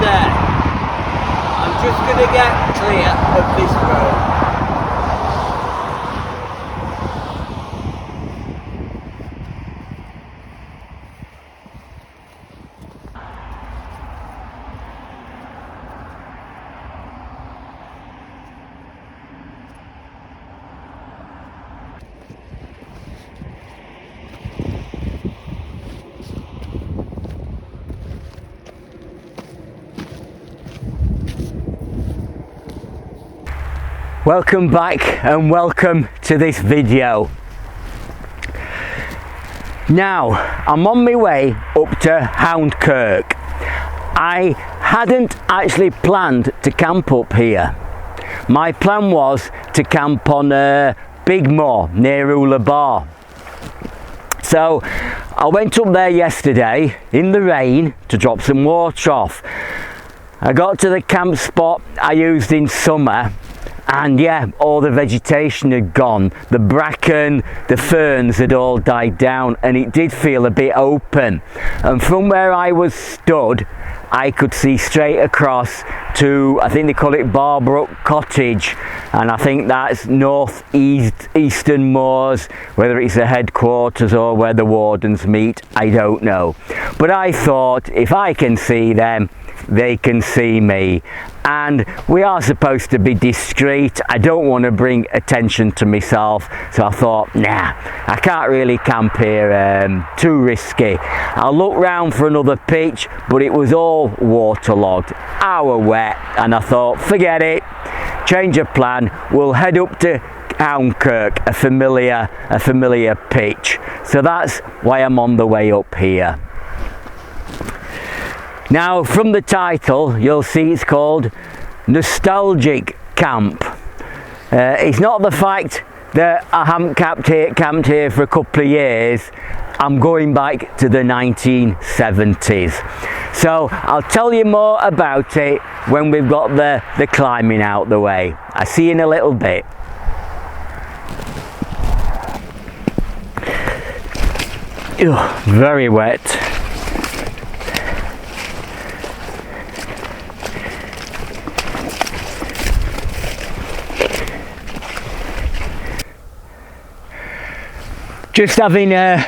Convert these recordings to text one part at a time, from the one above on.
there. I'm just going to get clear of this road. Welcome back and welcome to this video. Now I'm on my way up to Houndkirk. I hadn't actually planned to camp up here. My plan was to camp on Big Moor near Ullabar. So I went up there yesterday in the rain to drop some water off. I got to the camp spot I used in summer, and yeah, all the vegetation had gone. The bracken, the ferns had all died down, and it did feel a bit open. And from where I was stood, I could see straight across to, I think they call it Barbrook Cottage, and I think that's Eastern Moors. Whether it's the headquarters or where the wardens meet, I don't know. But I thought, if I can see them, they can see me. And we are supposed to be discreet. I don't want to bring attention to myself, so I thought, nah, I can't really camp here, too risky. I'll look round for another pitch, but it was all waterlogged, hour wet, and I thought, forget it, change of plan, we'll head up to Houndkirk, a familiar pitch. So that's why I'm on the way up here. Now, from the title, you'll see it's called Nostalgic Camp. It's not the fact that I haven't camped here for a couple of years. I'm going back to the 1970s. So I'll tell you more about it when we've got the climbing out the way. I'll see you in a little bit. Ugh, very wet. Just having a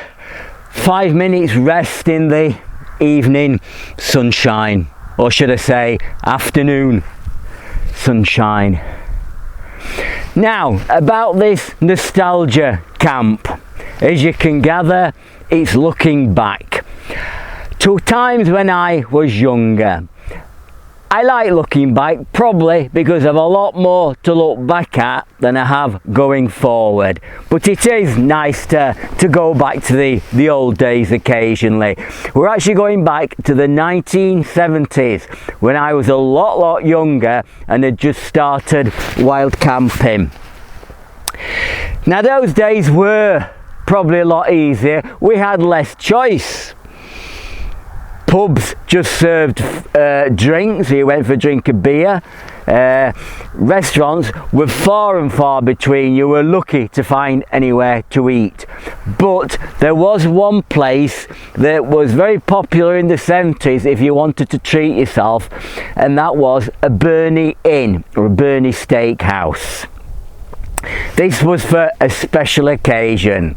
5 minutes rest in the evening sunshine, or should I say afternoon sunshine. Now, about this nostalgia camp, as you can gather, it's looking back to times when I was younger. I like looking back, probably because I've a lot more to look back at than I have going forward. But it is nice to go back to the old days occasionally. We're actually going back to the 1970s, when I was a lot younger and had just started wild camping. Now, those days were probably a lot easier. We had less choice. Pubs just served drinks, so you went for a drink of beer. Restaurants were far and far between. You were lucky to find anywhere to eat. But there was one place that was very popular in the 70s if you wanted to treat yourself, and that was a Burney Inn, or a Burney Steakhouse. This was for a special occasion.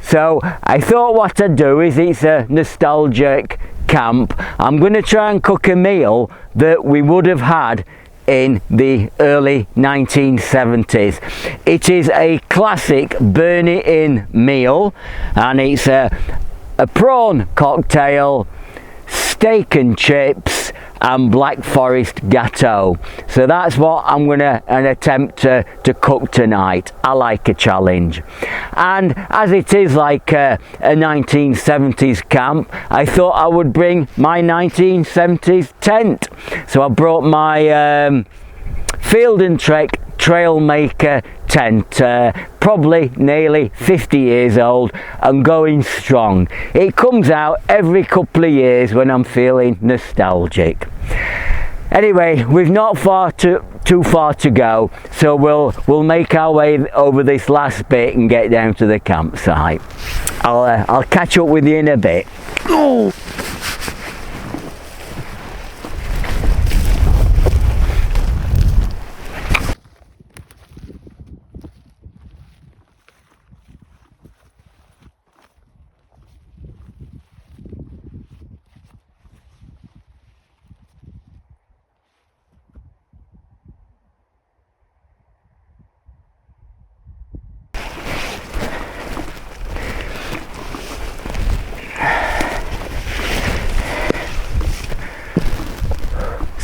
So I thought what I'd do is, it's a nostalgic camp, I'm going to try and cook a meal that we would have had in the early 1970s. It is a classic Burney Inn meal, and it's a prawn cocktail, steak and chips, and Black Forest Gateau. So that's what I'm going to attempt to cook tonight. I like a challenge. And as it is like a 1970s camp, I thought I would bring my 1970s tent. So I brought my Field and Trek Trailmaker tent, probably nearly 50 years old and going strong. It comes out every couple of years when I'm feeling nostalgic. Anyway, we've not too far to go, so we'll make our way over this last bit and get down to the campsite. I'll catch up with you in a bit. Oh.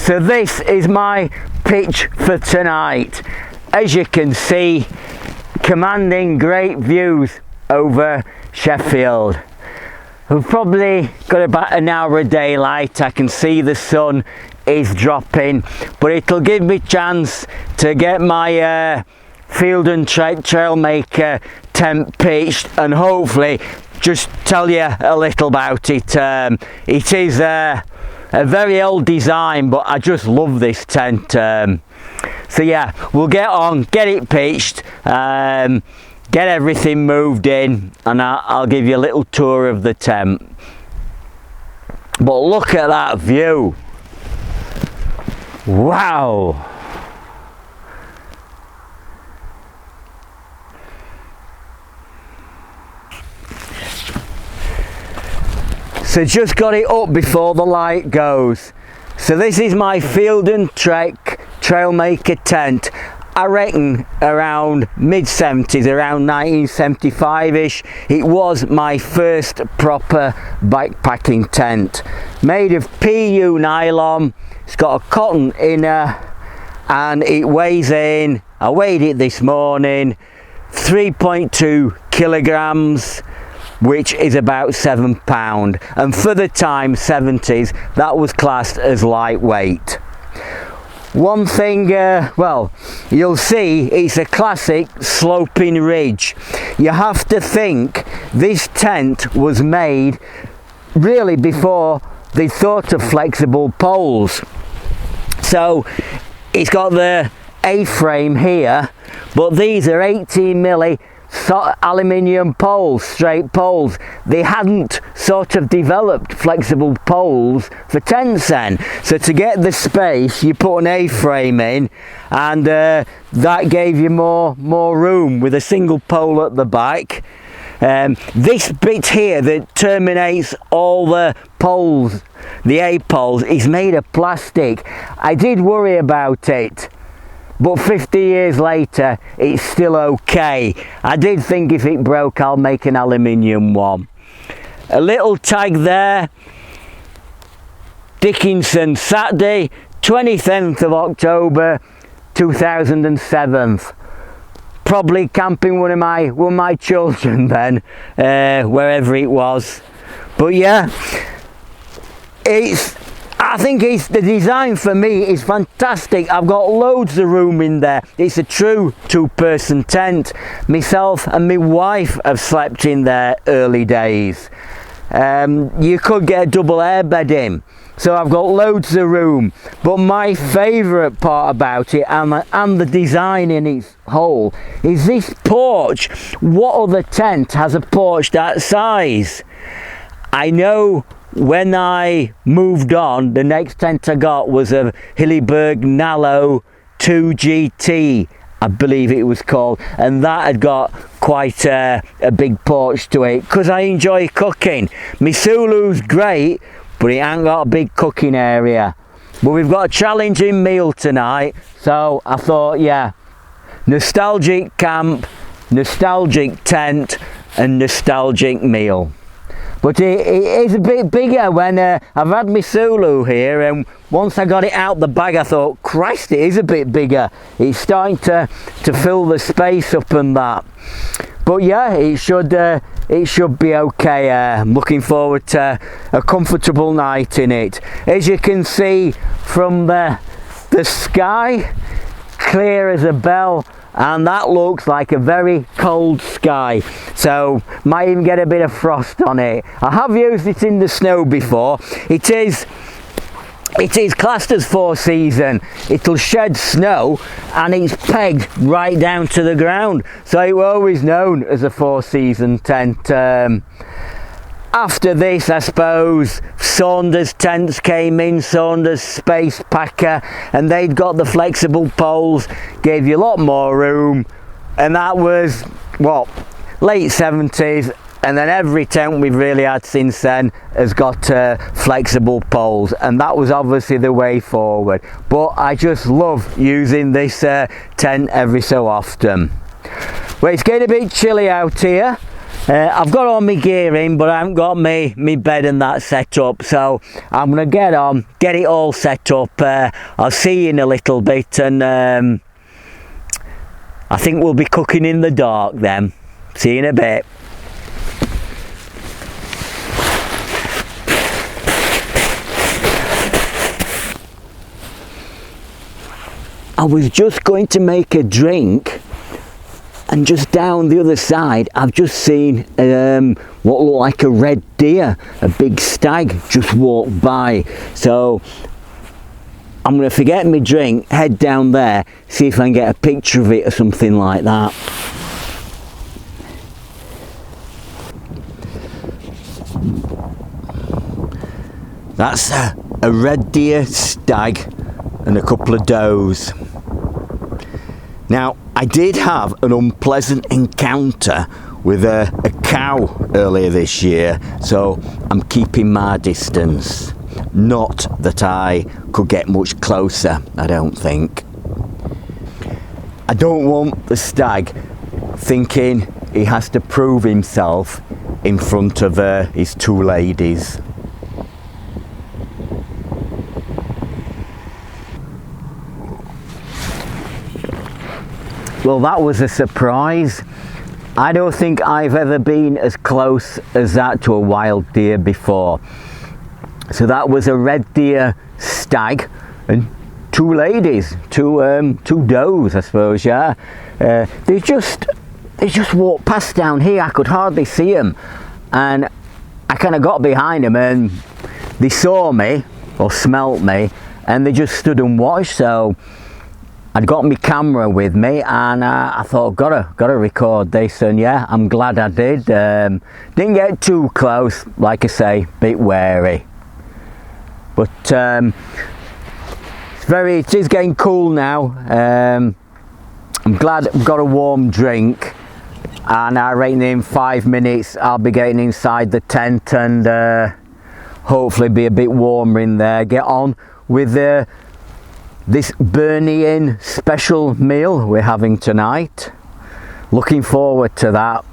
So this is my pitch for tonight. As you can see, commanding great views over Sheffield. We've probably got about an hour of daylight. I can see the sun is dropping, but it'll give me a chance to get my Field and Trailmaker tent pitched and hopefully just tell you a little about it. It is a very old design, but I just love this tent. So yeah, we'll get on, get it pitched, get everything moved in, and I'll give you a little tour of the tent. But look at that view. Wow. So just got it up before the light goes. So this is my Field and Trek Trailmaker tent. I reckon around mid-70s, around 1975-ish, it was my first proper backpacking tent. Made of PU nylon, it's got a cotton inner, and it weighs in, I weighed it this morning, 3.2 kilograms, which is about £7, and for the time, 70s, that was classed as lightweight. One thing, well, you'll see it's a classic sloping ridge. You have to think this tent was made really before they thought of flexible poles. So it's got the A-frame here, but these are 18mm aluminium poles, straight poles. They hadn't sort of developed flexible poles for tents then, so to get the space you put an A-frame in, and that gave you more room with a single pole at the back. This bit here that terminates all the poles, the A-poles, is made of plastic. I did worry about it, but 50 years later it's still okay. I did think if it broke I'll make an aluminium one. A little tag there, Dickinson, Saturday 27th of October 2007. Probably camping one of my children then, wherever it was. But yeah, I think the design for me is fantastic. I've got loads of room in there. It's a true two-person tent. Myself and my wife have slept in there early days. You could get a double airbed in, so I've got loads of room. But my favourite part about it, and the design in its whole, is this porch. What other tent has a porch that size? I know when I moved on, the next tent I got was a Hilleberg Nallo 2GT, I believe it was called, and that had got quite a big porch to it, because I enjoy cooking. My Sulu's great, but it ain't got a big cooking area. But we've got a challenging meal tonight, so I thought, yeah, nostalgic camp, nostalgic tent, and nostalgic meal. But it is a bit bigger when I've had my Sulu here, and once I got it out the bag I thought, Christ, it is a bit bigger. It's starting to fill the space up and that. But yeah, it should be okay. I'm looking forward to a comfortable night in it. As you can see from the sky, clear as a bell, and that looks like a very cold sky, so might even get a bit of frost on it. I have used it in the snow before. It is classed as 4-season. It'll shed snow, and it's pegged right down to the ground, so it was always known as a 4-season tent. After this, I suppose, Saunders tents came in, Saunders Space Packer, and they'd got the flexible poles, gave you a lot more room, and that was, what, late 70s, and then every tent we've really had since then has got flexible poles, and that was obviously the way forward. But I just love using this tent every so often. Well, it's getting a bit chilly out here. I've got all my gear in, but I haven't got me bed and that set up, so I'm going to get on, get it all set up. I'll see you in a little bit, and I think we'll be cooking in the dark then. See you in a bit. I was just going to make a drink, and just down the other side I've just seen what looked like a red deer, a big stag just walked by. So I'm going to forget my drink, head down there, see if I can get a picture of it or something like that. That's a red deer, stag and a couple of does. Now, I did have an unpleasant encounter with a cow earlier this year, so I'm keeping my distance. Not that I could get much closer, I don't think. I don't want the stag thinking he has to prove himself in front of his two ladies. Well, that was a surprise. I don't think I've ever been as close as that to a wild deer before. So that was a red deer stag and two ladies, two does, I suppose. Yeah, they just walked past down here. I could hardly see them, and I kind of got behind them, and they saw me or smelt me, and they just stood and watched. So I'd got my camera with me, and I thought, gotta record this, and yeah, I'm glad I did. Didn't get too close, like I say, bit wary. But it is getting cool now. I'm glad I've got a warm drink, and I reckon in 5 minutes I'll be getting inside the tent and hopefully be a bit warmer in there. Get on with this Burnie Inn special meal we're having tonight. Looking forward to that.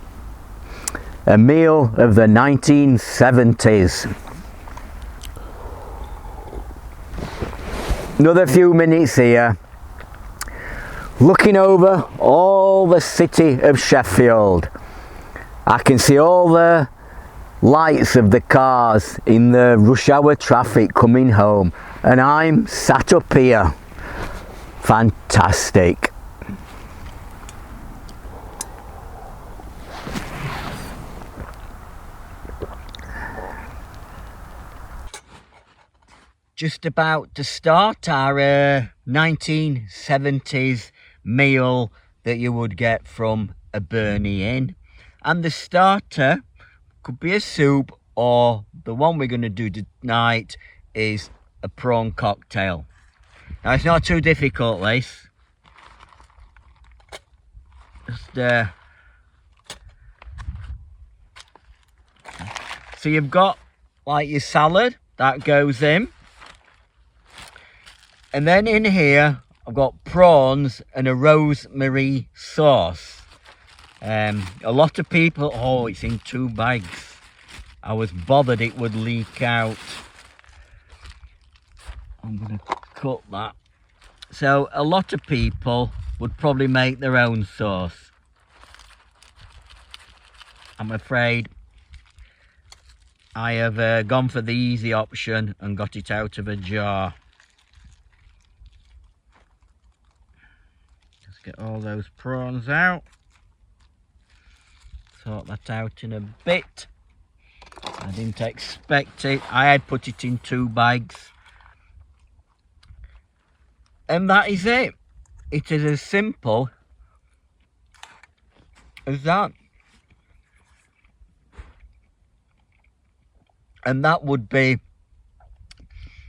A meal of the 1970s. Another few minutes here. Looking over all the city of Sheffield. I can see all the lights of the cars in the rush hour traffic coming home, and I'm sat up here. Fantastic. Just about to start our 1970s meal that you would get from a Burnie Inn, and the starter could be a soup, or the one we're going to do tonight is a prawn cocktail. Now, it's not too difficult, this. Just so you've got like your salad that goes in, and then in here I've got prawns and a rosemary sauce. A lot of people, oh, it's in 2 bags. I was bothered it would leak out. I'm gonna cut that. So a lot of people would probably make their own sauce. I'm afraid I have gone for the easy option and got it out of a jar. Just get all those prawns out. Sort that out in a bit. I didn't expect it. I had put it in 2 bags. And that is it. It is as simple as that. And that would be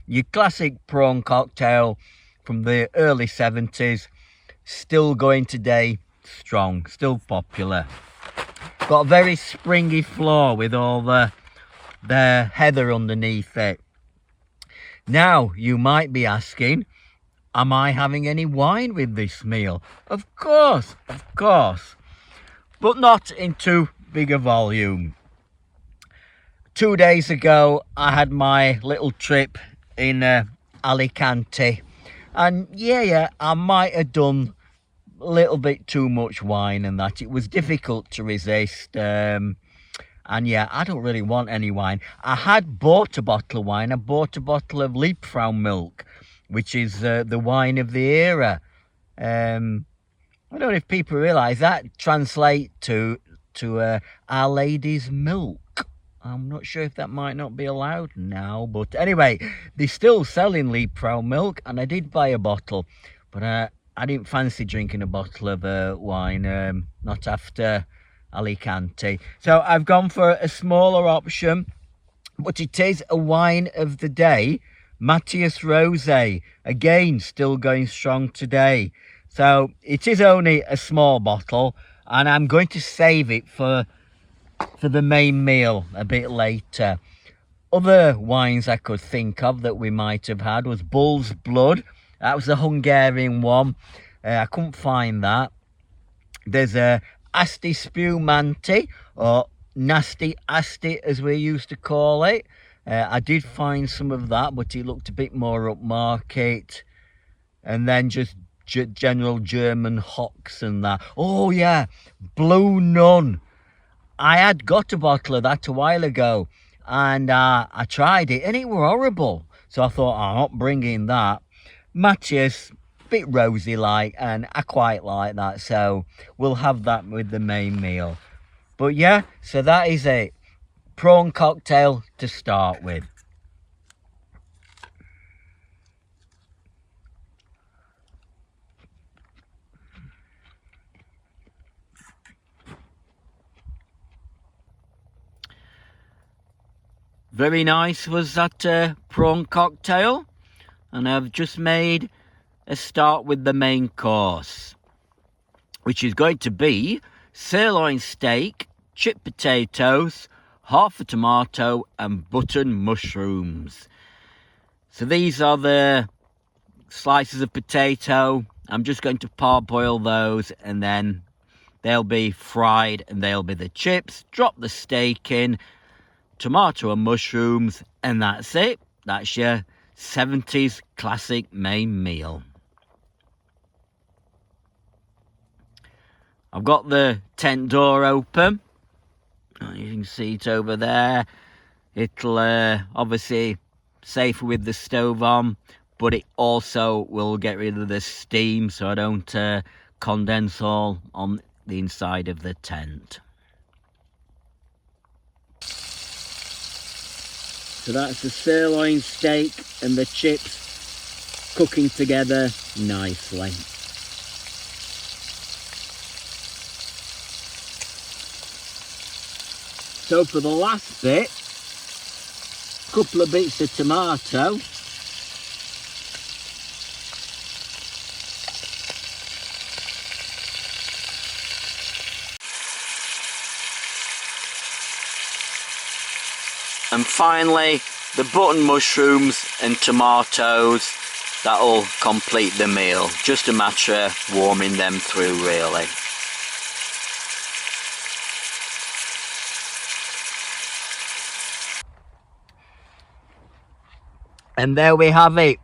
your classic prawn cocktail from the early 70s. Still going today, strong, still popular. Got a very springy floor with all the heather underneath it. Now, you might be asking, am I having any wine with this meal? Of course, but not in too bigger volume. 2 days ago I had my little trip in Alicante, and yeah, I might have done a little bit too much wine, and that it was difficult to resist. And yeah, I don't really want any wine. I had bought a bottle of wine. I bought a bottle of Liebfrau milk, which is the wine of the era. I don't know if people realise that translates to Our Lady's milk. I'm not sure if that might not be allowed now, but anyway, they're still selling Liebfrau milk, and I did buy a bottle, but I didn't fancy drinking a bottle of wine, not after Alicante. So I've gone for a smaller option, but it is a wine of the day, Matthias Rosé, again still going strong today. So it is only a small bottle, and I'm going to save it for the main meal a bit later. Other wines I could think of that we might have had was Bull's Blood. That was the Hungarian one. I couldn't find that. There's a Asti Spumante, or Nasty Asti as we used to call it. I did find some of that, but it looked a bit more upmarket. And then just general German hocks and that. Oh yeah, Blue Nun. I had got a bottle of that a while ago, and I tried it, and it were horrible. So I thought, I'm not bringing that. Matthias, bit rosy like, and I quite like that, so we'll have that with the main meal. But yeah, so that is it. Prawn cocktail to start with. Very nice was that prawn cocktail, and I've just made a start with the main course, which is going to be sirloin steak, chipped potatoes, half a tomato and buttered mushrooms. So these are the slices of potato. I'm just going to parboil those, and then they'll be fried, and they'll be the chips. Drop the steak in, tomato and mushrooms, and that's it. That's your 70s classic main meal. I've got the tent door open. You can see it over there. It'll obviously safer with the stove on, but it also will get rid of the steam, so I don't condense all on the inside of the tent. So that's the sirloin steak and the chips cooking together nicely. So for the last bit, a couple of bits of tomato. And finally, the button mushrooms and tomatoes. That'll complete the meal. Just a matter of warming them through, really. And there we have it.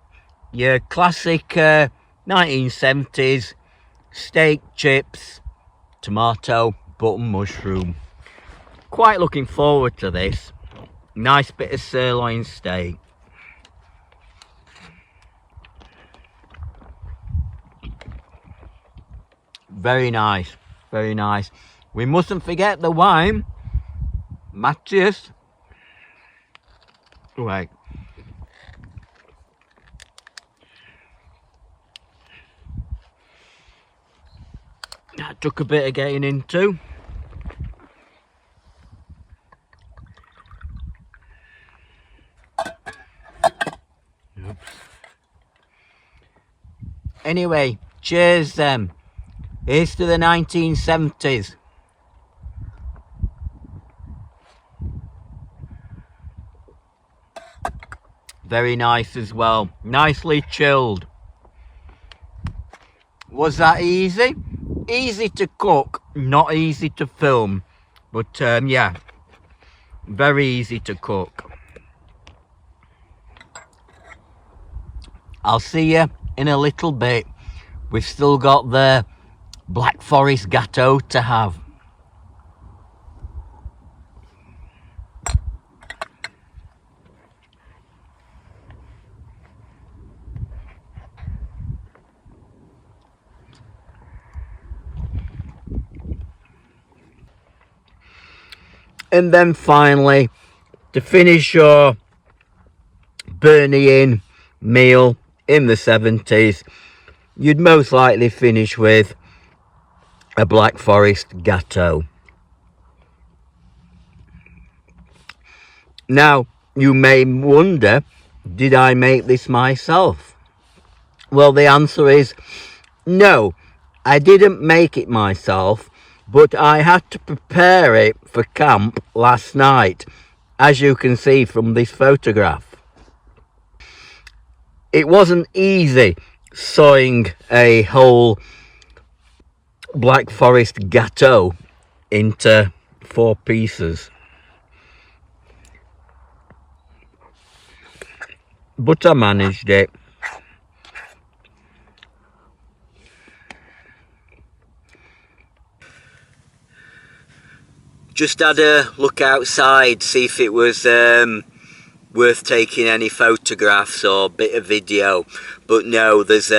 Your classic 1970s steak, chips, tomato, button mushroom. Quite looking forward to this. Nice bit of sirloin steak. Very nice, very nice. We mustn't forget the wine. Matthias. Right. That took a bit of getting into. Oops. Anyway, cheers then. Here's to the 1970s. Very nice as well. Nicely chilled. Was that easy? Easy to cook, not easy to film. But yeah, very easy to cook. I'll see you in a little bit. We've still got the Black Forest Gâteau to have. And then finally, to finish your Burnley Inn meal in the 70s, you'd most likely finish with a Black Forest Gâteau. Now, you may wonder, did I make this myself? Well, the answer is no, I didn't make it myself, but I had to prepare it for camp last night, as you can see from this photograph. It wasn't easy sewing a whole Black Forest Gâteau into 4 pieces, but I managed it. Just had a look outside, see if it was worth taking any photographs or bit of video, but no, there's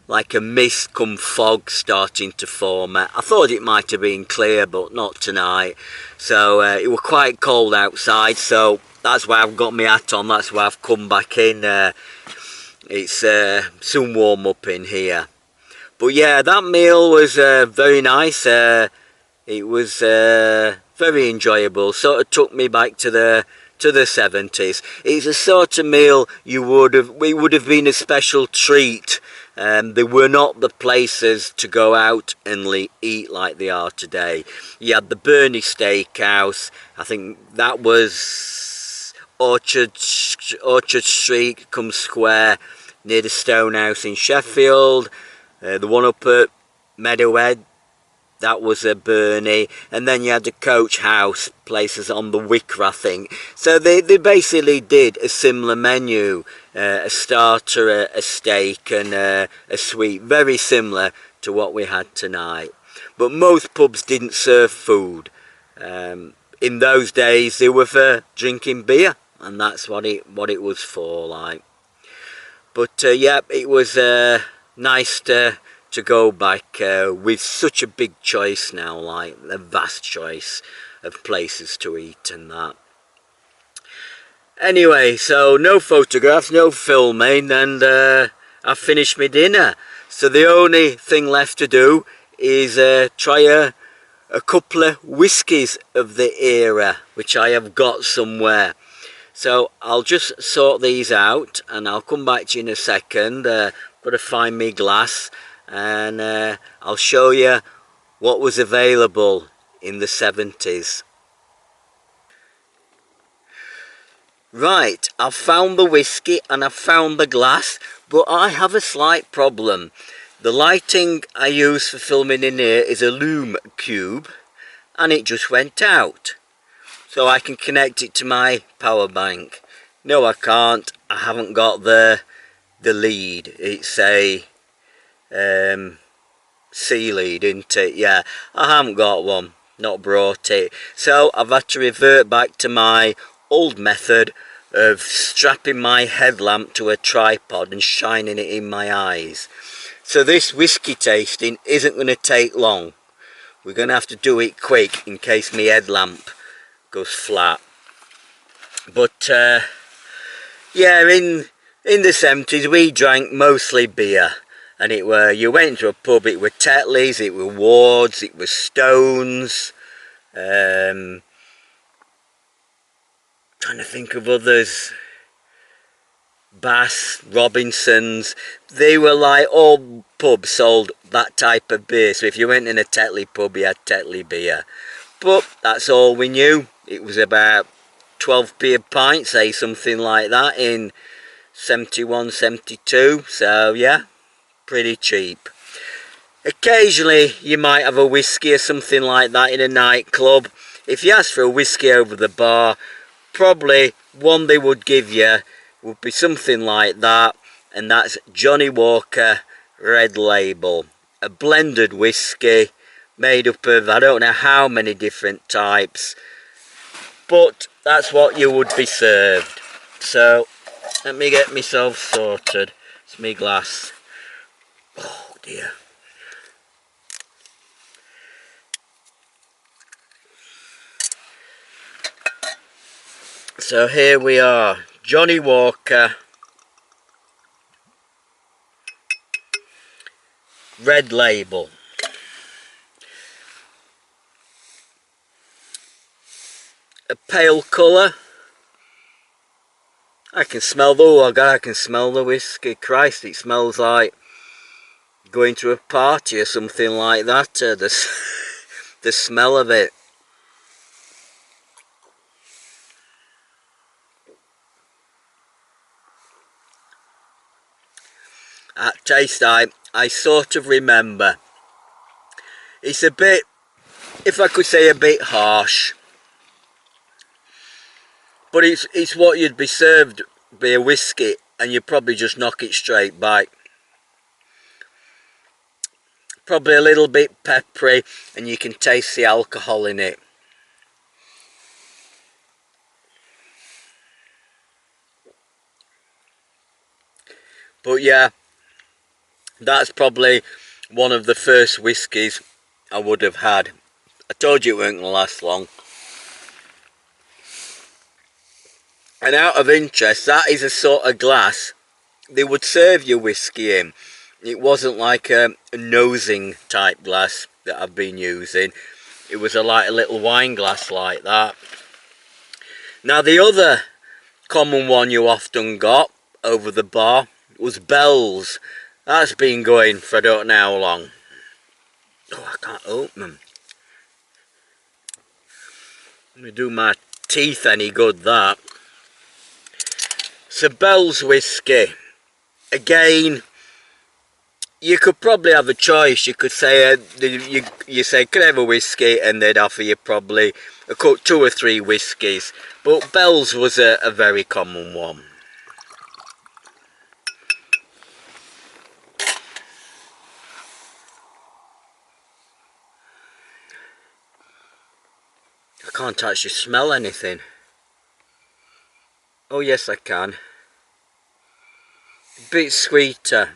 like a mist come fog starting to form. I thought it might have been clear, but not tonight. So it was quite cold outside, so that's why I've got my hat on, that's why I've come back in. It's soon warm up in here. But yeah, that meal was very nice. It was very enjoyable. Sort of took me back to the 70s. It's a sort of meal it would have been a special treat. They were not the places to go out and eat like they are today. You had the Burnley Steakhouse. I think that was Orchard Street, Square, near the Stonehouse in Sheffield. The one up at Meadowhead, that was a Burnley, and then you had the Coach House places on the Wicker, I think. So they basically did a similar menu, a starter, a steak and a sweet, very similar to what we had tonight. But most pubs didn't serve food. In those days they were for drinking beer, and that's what it was for, like. But yeah, it was nice to go back with such a big choice now, like a vast choice of places to eat and that. Anyway, so no photographs, no filming, and I've finished my dinner. So the only thing left to do is try a couple of whiskies of the era, which I have got somewhere. So I'll just sort these out and I'll come back to you in a second. Got to find me glass, and I'll show you what was available in the 70s. Right, I've found the whiskey and I've found the glass, but I have a slight problem. The lighting I use for filming in here is a Lume Cube, and it just went out. So I can connect it to my power bank. No, I can't. I haven't got the lead. It's a C lead, isn't it? Yeah, I haven't got one. Not brought it. So I've had to revert back to my old method of strapping my headlamp to a tripod and shining it in my eyes. So this whiskey tasting isn't going to take long. We're going to have to do it quick in case my headlamp goes flat. But yeah, in the 70s we drank mostly beer, and you went to a pub, it were Tetley's, it were Ward's, it was Stones, trying to think of others, Bass, Robinson's. They were like, all pubs sold that type of beer, so if you went in a Tetley pub you had Tetley beer. But that's all we knew. It was about 12p a pint, say something like that, in 71, 72, so yeah, pretty cheap. Occasionally you might have a whiskey or something like that in a nightclub. if you ask for a whiskey over the bar, probably one they would give you would be something like that, and that's Johnnie Walker Red Label, a blended whiskey made up of I don't know how many different types, but that's what you would be served. So let me get myself sorted. It's my glass. Oh dear. So here we are, Johnnie Walker Red Label. A pale colour. I can smell I can smell the whiskey. Christ, it smells like going to a party or something like that. The smell of it. At taste, I sort of remember. It's a bit, if I could say, a bit harsh. But it's what you'd be served be a whiskey, and you probably just knock it straight back. Probably a little bit peppery, and you can taste the alcohol in it. But yeah, that's probably one of the first whiskies I would have had. I told you it weren't going to last long. And out of interest, that is a sort of glass they would serve you whiskey in. It wasn't like a nosing type glass that I've been using. It was like a little wine glass like that. Now the other common one you often got over the bar was Bell's. That's been going for I don't know how long. Oh, I can't open them. Let me do my teeth any good, that. So Bell's whiskey. Again, you could probably have a choice. You could say, you say, can I have a whiskey? And they'd offer you probably two or three whiskies. But Bell's was a very common one. I can't actually smell anything. Oh yes, I can. A bit sweeter.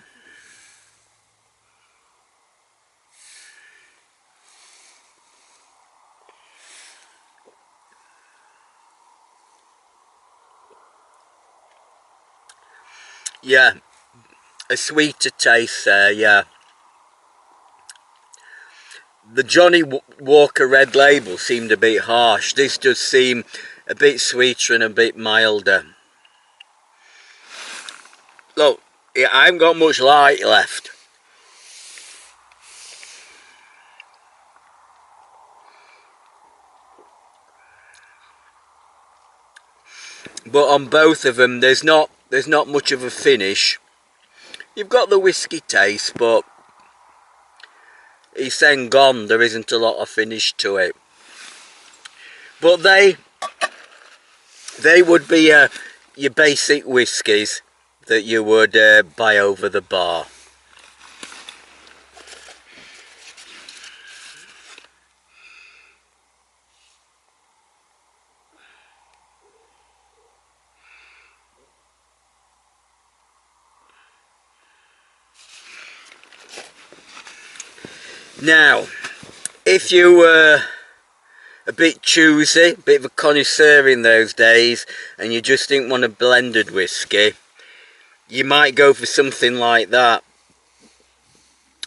Yeah, a sweeter taste there, yeah. The Johnnie Walker Red Label seemed a bit harsh. This does seem a bit sweeter and a bit milder. Look, I haven't got much light left. But on both of them, there's not much of a finish. You've got the whiskey taste, but it's then gone. There isn't a lot of finish to it. But they would be your basic whiskies that you would buy over the bar. Now, if you were a bit choosy, a bit of a connoisseur in those days, and you just didn't want a blended whiskey, you might go for something like that.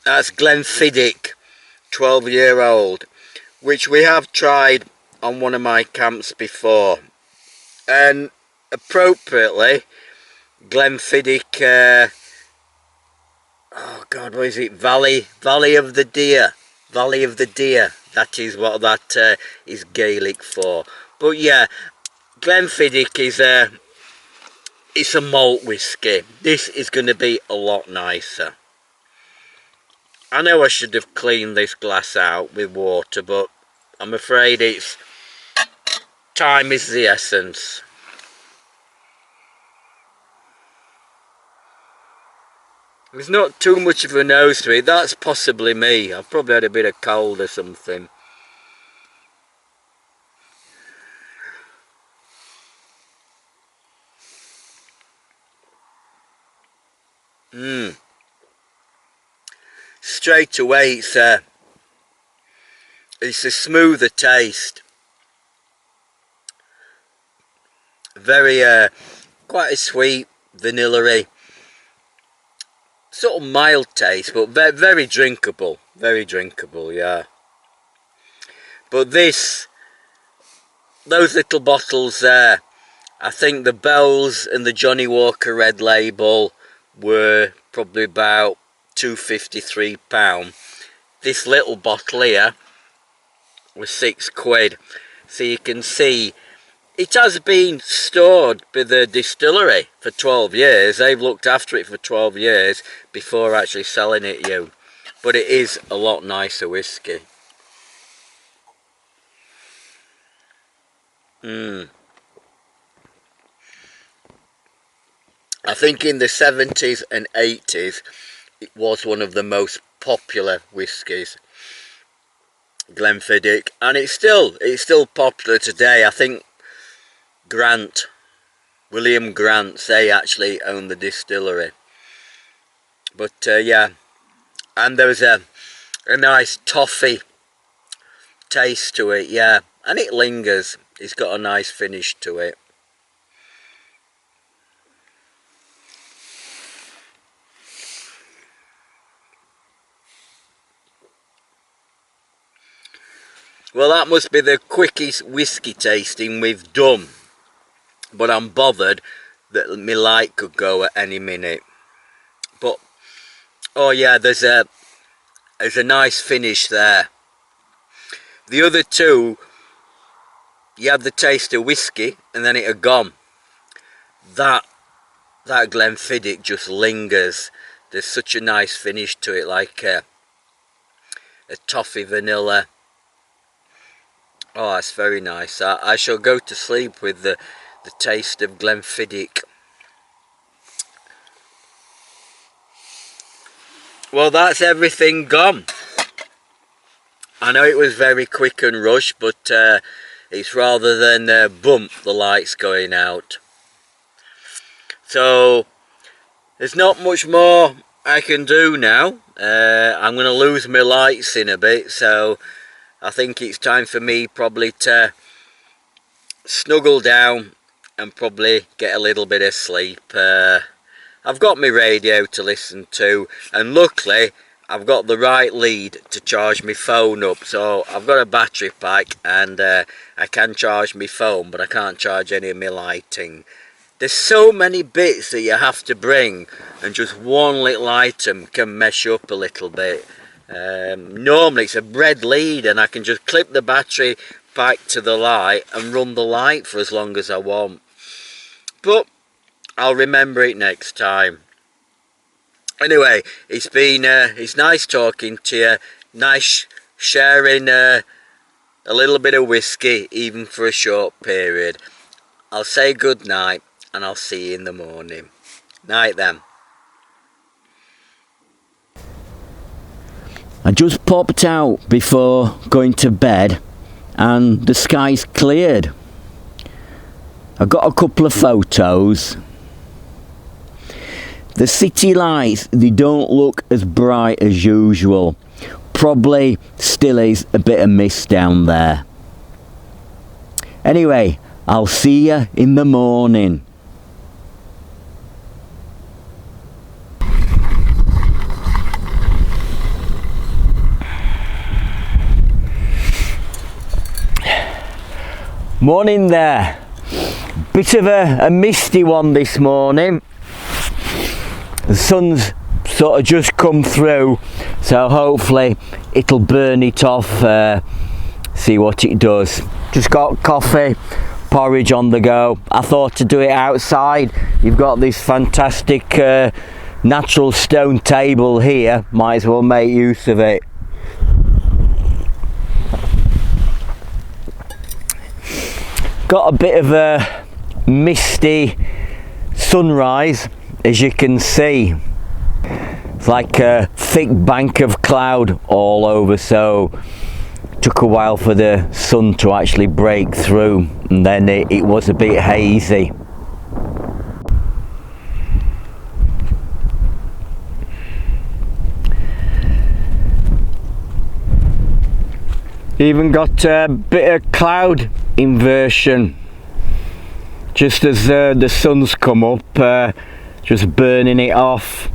That's Glenfiddich 12-year-old, which we have tried on one of my camps before. And appropriately, Glenfiddich, oh God, what is it? Valley of the Deer. Valley of the Deer. That is what that is Gaelic for. But yeah, Glenfiddich is it's a malt whiskey. This is going to be a lot nicer. I know I should have cleaned this glass out with water, but I'm afraid it's time is the essence. There's not too much of a nose to it. That's possibly me. I've probably had a bit of cold or something. Straight away it's a smoother taste. Very quite a sweet, vanilla-y, sort of mild taste, but very drinkable. Very drinkable, yeah. But those little bottles there, I think the Bell's and the Johnnie Walker Red Label were probably about £2.50, £3. This little bottle here was £6. So you can see it has been stored by the distillery for 12 years. They've looked after it for 12 years before actually selling it you. But it is a lot nicer whiskey. I think in the 70s and 80s it was one of the most popular whiskies, Glenfiddich, and it's still popular today. I think William Grant, they actually own the distillery. But yeah, and there's a nice toffee taste to it, yeah, and it lingers. It's got a nice finish to it. Well, that must be the quickest whiskey tasting we've done, but I'm bothered that my light could go at any minute. But oh yeah, there's a nice finish there. The other two, you had the taste of whiskey and then it had gone. That Glenfiddich just lingers. There's such a nice finish to it, like a toffee vanilla. Oh, it's very nice. I shall go to sleep with the taste of Glenfiddich. Well, that's everything gone. I know it was very quick and rushed, but it's rather than bump, the lights going out. So there's not much more I can do now. I'm going to lose my lights in a bit, so I think it's time for me probably to snuggle down and probably get a little bit of sleep. I've got my radio to listen to, and luckily I've got the right lead to charge my phone up. So I've got a battery pack and I can charge my phone, but I can't charge any of my lighting. There's so many bits that you have to bring, and just one little item can mess you up a little bit. Normally it's a bread lead and I can just clip the battery back to the light and run the light for as long as I want, but I'll remember it next time. Anyway, it's nice talking to you, nice sharing a little bit of whiskey even for a short period. I'll say good night and I'll see you in the morning. Night then. I just popped out before going to bed and the sky's cleared. I got a couple of photos. The city lights, they don't look as bright as usual. Probably still is a bit of mist down there. Anyway, I'll see you in the morning. Morning there. Bit of a misty one this morning. The sun's sort of just come through, so hopefully it'll burn it off. See what it does. Just got coffee, porridge on the go. I thought to do it outside. You've got this fantastic natural stone table here, might as well make use of it. got a bit of a misty sunrise, as you can see. It's like a thick bank of cloud all over, so it took a while for the sun to actually break through, and then it was a bit hazy. Even got a bit of cloud inversion just as the sun's come up, just burning it off.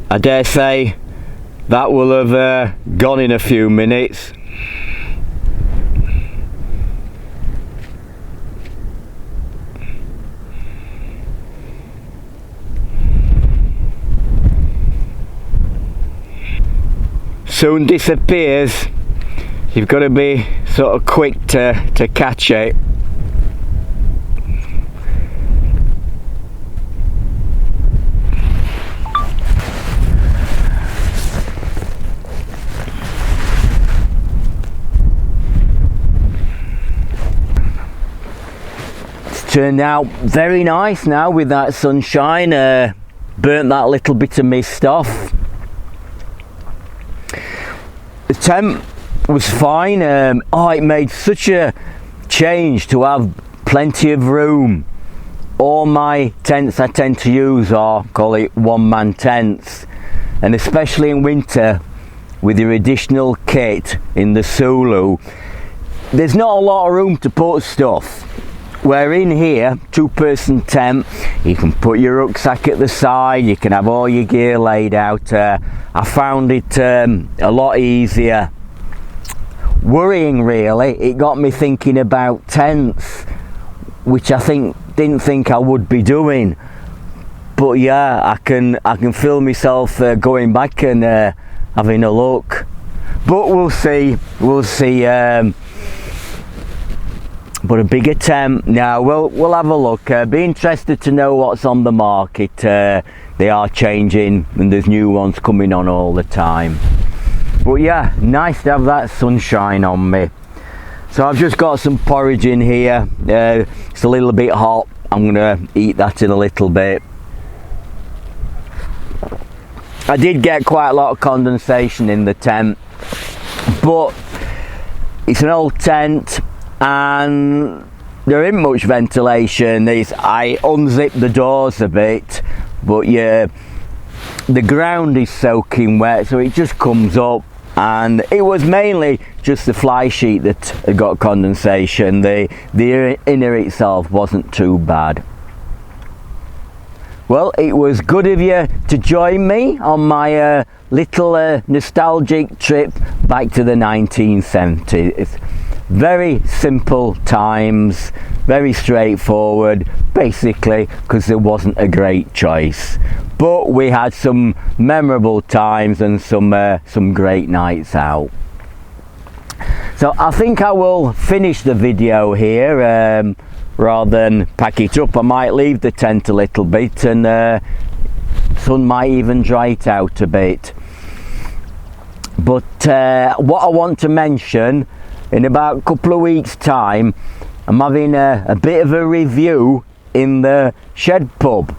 I dare say that will have gone in a few minutes. Soon disappears. You've got to be sort of quick to catch it. Turned out very nice now with that sunshine, burnt that little bit of mist off. The tent was fine. It made such a change to have plenty of room. All my tents I tend to use are, call it, one-man tents, and especially in winter with your additional kit in the Sulu, there's not a lot of room to put stuff. Where in here, two-person tent, you can put your rucksack at the side, you can have all your gear laid out. I found it a lot easier. Worrying really, it got me thinking about tents, which I didn't think I would be doing. But yeah, I can feel myself going back and having a look. But we'll see. But a bigger tent now. We'll have a look. Be interested to know what's on the market. They are changing and there's new ones coming on all the time. But yeah, nice to have that sunshine on me. So I've just got some porridge in here. It's a little bit hot. I'm gonna eat that in a little bit. I did get quite a lot of condensation in the tent, but it's an old tent and there isn't much ventilation. I unzipped the doors a bit, but yeah, the ground is soaking wet, so it just comes up, and it was mainly just the fly sheet that had got condensation. The inner itself wasn't too bad. Well, it was good of you to join me on my little nostalgic trip back to the 1970s. Very simple times, very straightforward, basically because there wasn't a great choice. But we had some memorable times and some great nights out. So I think I will finish the video here rather than pack it up. I might leave the tent a little bit, and sun might even dry it out a bit. But what I want to mention, in about a couple of weeks time, I'm having a bit of a review in the Shed Pub.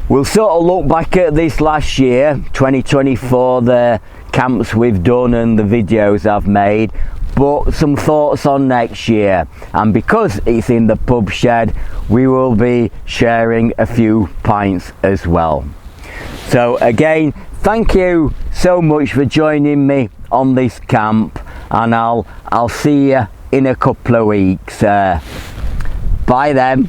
We'll sort of look back at this last year, 2024, the camps we've done and the videos I've made, but some thoughts on next year. And because it's in the pub shed, we will be sharing a few pints as well. So again, thank you so much for joining me on this camp, and I'll see you in a couple of weeks. Bye then.